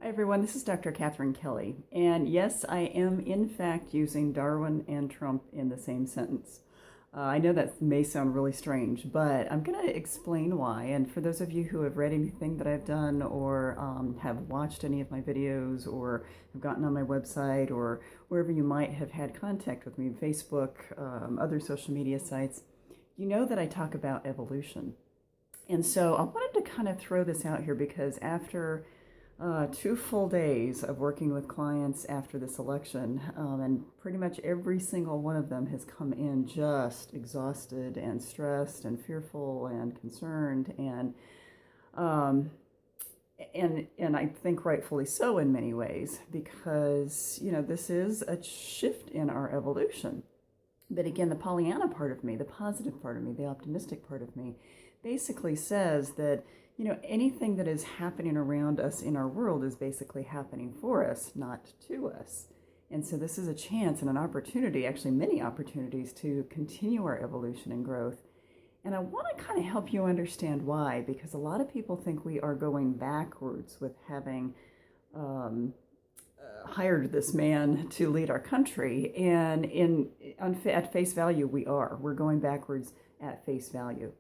Hi everyone, this is Dr. Catherine Kelly, and yes, I am in fact using Darwin and Trump in the same sentence. I know that may sound really strange, but I'm going to explain why. And for those of you who have read anything that I've done or have watched any of my videos or have gotten on my website or wherever you might have had contact with me, Facebook, other social media sites, you know that I talk about evolution. And so I wanted to kind of throw this out here because after 2 full days of working with clients after this election, and pretty much every single one of them has come in just exhausted and stressed and fearful and concerned, um, and I think rightfully so in many ways, because this is a shift in our evolution. But again, the Pollyanna part of me, the positive part of me, the optimistic part of me, basically says that anything that is happening around us in our world is basically happening for us, not to us. And so this is a chance and an opportunity, actually many opportunities, to continue our evolution and growth. And I want to kind of help you understand why, because a lot of people think we are going backwards with having hired this man to lead our country. And at face value, we are. We're going backwards at face value.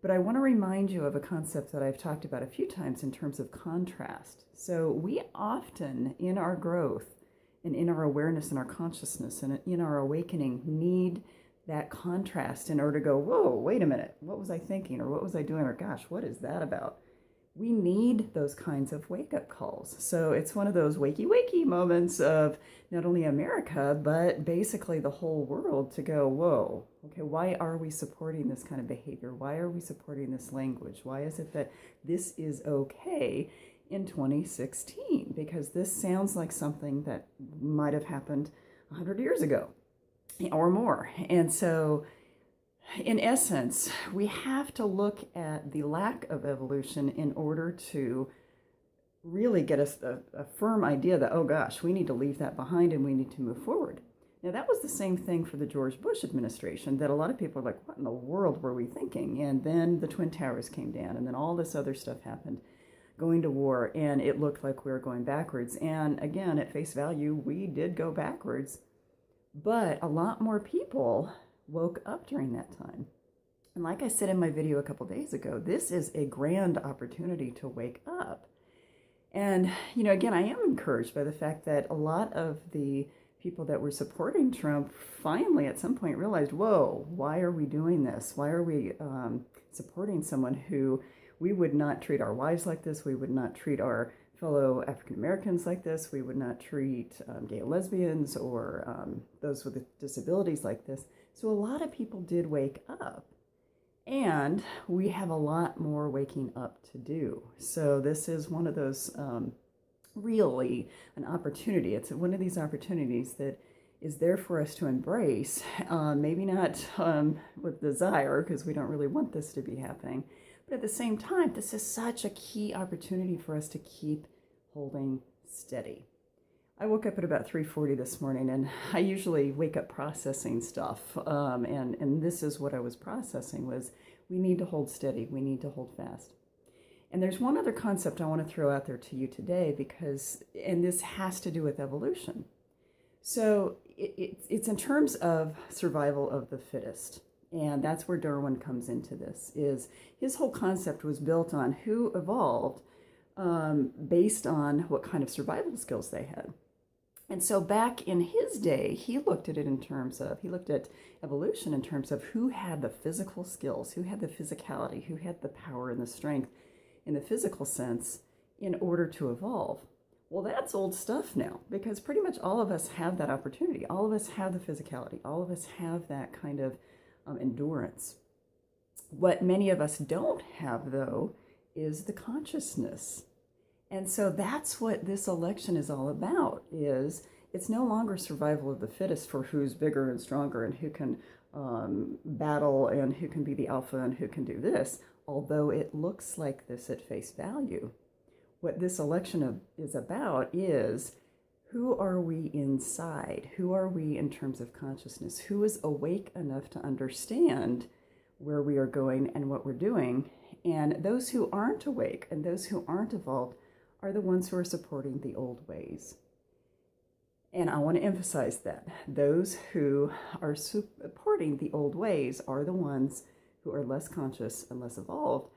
But I want to remind you of a concept that I've talked about a few times in terms of contrast. So we often, in our growth and in our awareness and our consciousness and in our awakening, need that contrast in order to go, whoa, wait a minute, what was I thinking? Or what was I doing? Or gosh, what is that about? We need those kinds of wake-up calls. So it's one of those wakey moments of not only America, but basically the whole world to go, whoa, okay, why are we supporting this kind of behavior? Why are we supporting this language? Why is it that this is okay in 2016? Because this sounds like something that might have happened 100 years ago or more. And so in essence, we have to look at the lack of evolution in order to really get us a firm idea that, oh gosh, we need to leave that behind and we need to move forward. Now, that was the same thing for the George Bush administration, that a lot of people are like, what in the world were we thinking? And then the Twin Towers came down, and then all this other stuff happened, going to war, and it looked like we were going backwards. And again, at face value, we did go backwards, but a lot more people woke up during that time. And like I said in my video a couple days ago, this is a grand opportunity to wake up. And, again, I am encouraged by the fact that a lot of the people that were supporting Trump finally at some point realized, whoa, why are we doing this? Why are we supporting someone who we would not treat our wives like this? We would not treat our fellow African Americans like this. We would not treat gay lesbians or those with disabilities like this. So a lot of people did wake up, and we have a lot more waking up to do. So this is one of those really an opportunity. It's one of these opportunities that is there for us to embrace, maybe not with desire, because we don't really want this to be happening, but at the same time, this is such a key opportunity for us to keep holding steady. I woke up at about 3:40 this morning, and I usually wake up processing stuff, and this is what I was processing was we need to hold steady, we need to hold fast. And there's one other concept I want to throw out there to you today, and this has to do with evolution. So it's in terms of survival of the fittest. And that's where Darwin comes into this, is his whole concept was built on who evolved based on what kind of survival skills they had. And so back in his day, he looked at evolution in terms of who had the physical skills, who had the physicality, who had the power and the strength in the physical sense in order to evolve. Well, that's old stuff now, because pretty much all of us have that opportunity. All of us have the physicality. All of us have that kind of endurance. What many of us don't have, though, is the consciousness. And so that's what this election is all about, is it's no longer survival of the fittest for who's bigger and stronger and who can battle and who can be the alpha and who can do this, although it looks like this at face value. What this election is about is, who are we inside? Who are we in terms of consciousness? Who is awake enough to understand where we are going and what we're doing? And those who aren't awake and those who aren't evolved are the ones who are supporting the old ways. And I want to emphasize that those who are supporting the old ways are the ones who are less conscious and less evolved.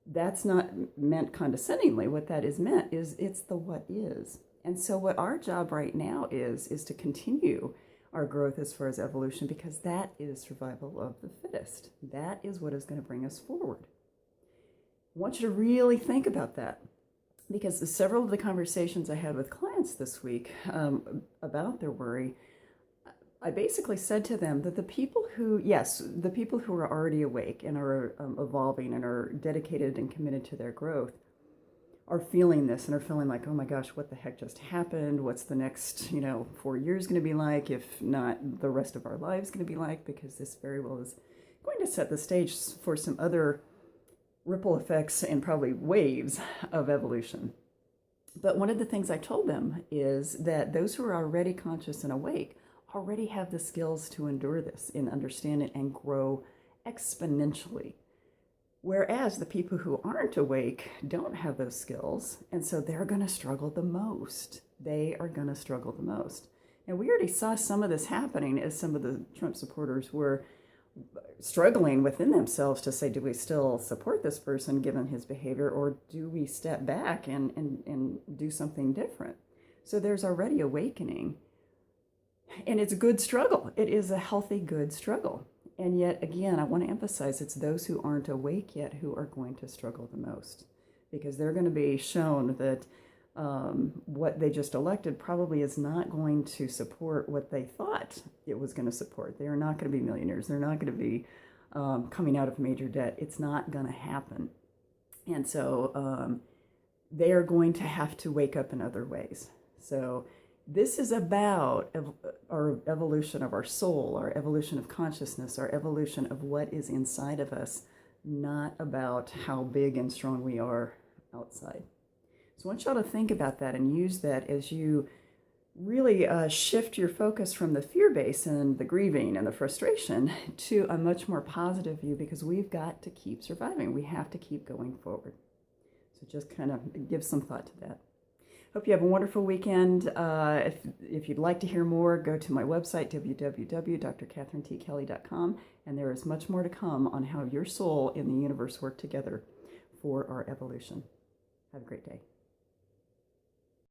That's not meant condescendingly. What that is meant is it's the what is. And so what our job right now is to continue our growth as far as evolution, because that is survival of the fittest. That is what is going to bring us forward. I want you to really think about that, because several of the conversations I had with clients this week about their worry, I basically said to them that the people who are already awake and are evolving and are dedicated and committed to their growth are feeling this and are feeling like, oh my gosh, what the heck just happened? What's the next, 4 years going to be like, if not the rest of our lives going to be like? Because this very well is going to set the stage for some other ripple effects and probably waves of evolution. But one of the things I told them is that those who are already conscious and awake already have the skills to endure this and understand it and grow exponentially. Whereas the people who aren't awake don't have those skills, and so they're going to struggle the most. They are going to struggle the most. And we already saw some of this happening as some of the Trump supporters were struggling within themselves to say, do we still support this person given his behavior, or do we step back and do something different? So there's already awakening. And it's a good struggle. It is a healthy, good struggle. And yet, again, I want to emphasize it's those who aren't awake yet who are going to struggle the most, because they're going to be shown that what they just elected probably is not going to support what they thought it was going to support. They are not going to be millionaires. They're not going to be coming out of major debt. It's not going to happen. And so they are going to have to wake up in other ways. So this is about our evolution of our soul, our evolution of consciousness, our evolution of what is inside of us, not about how big and strong we are outside. So I want y'all to think about that and use that as you really shift your focus from the fear base and the grieving and the frustration to a much more positive view, because we've got to keep surviving. We have to keep going forward. So just kind of give some thought to that. Hope you have a wonderful weekend. If you'd like to hear more, go to my website, www.drcatherineTkelly.com, and there is much more to come on how your soul and the universe work together for our evolution. Have a great day.